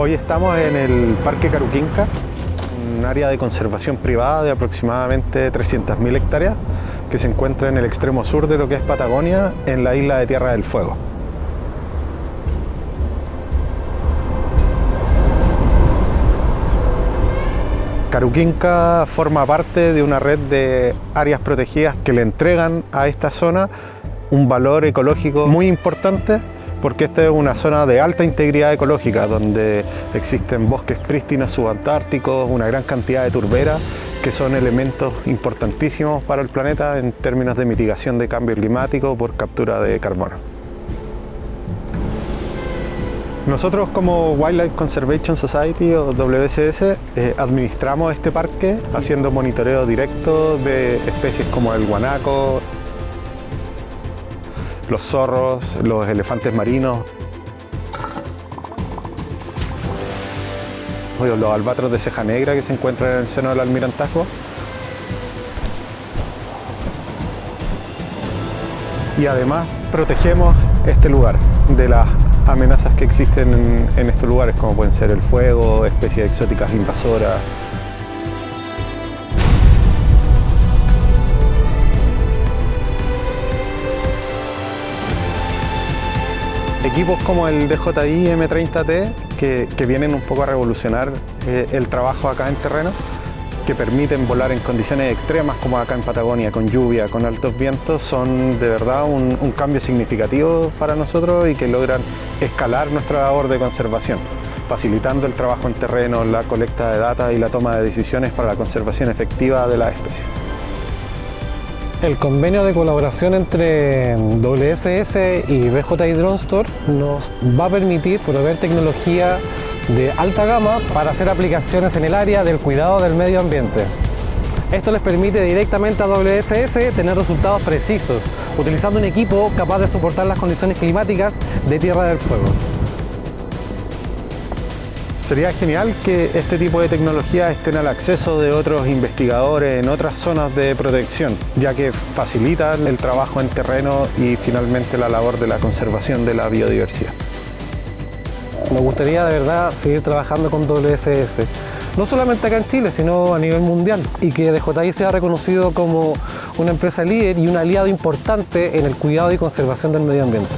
Hoy estamos en el Parque Caruquinca, un área de conservación privada de aproximadamente 300.000 hectáreas que se encuentra en el extremo sur de lo que es Patagonia, en la isla de Tierra del Fuego. Caruquinca forma parte de una red de áreas protegidas que le entregan a esta zona un valor ecológico muy importante, porque esta es una zona de alta integridad ecológica donde existen bosques prístinos subantárticos, una gran cantidad de turberas que son elementos importantísimos para el planeta en términos de mitigación de cambio climático por captura de carbono. Nosotros como Wildlife Conservation Society o WCS administramos este parque haciendo monitoreo directo de especies como el guanaco, los zorros, los elefantes marinos, los albatros de ceja negra que se encuentran en el seno del Almirantazgo. Y además protegemos este lugar de las amenazas que existen en estos lugares, como pueden ser el fuego, especies exóticas invasoras. Equipos como el DJI M30T que vienen un poco a revolucionar el trabajo acá en terreno, que permiten volar en condiciones extremas como acá en Patagonia, con lluvia, con altos vientos, son de verdad un cambio significativo para nosotros y que logran escalar nuestra labor de conservación, facilitando el trabajo en terreno, la colecta de datos y la toma de decisiones para la conservación efectiva de las especies. El convenio de colaboración entre WCS y BJI Drone Store nos va a permitir proveer tecnología de alta gama para hacer aplicaciones en el área del cuidado del medio ambiente. Esto les permite directamente a WCS tener resultados precisos, utilizando un equipo capaz de soportar las condiciones climáticas de Tierra del Fuego. Sería genial que este tipo de tecnologías estén al acceso de otros investigadores en otras zonas de protección, ya que facilitan el trabajo en terreno y finalmente la labor de la conservación de la biodiversidad. Me gustaría de verdad seguir trabajando con WCS, no solamente acá en Chile, sino a nivel mundial, y que DJI sea reconocido como una empresa líder y un aliado importante en el cuidado y conservación del medio ambiente.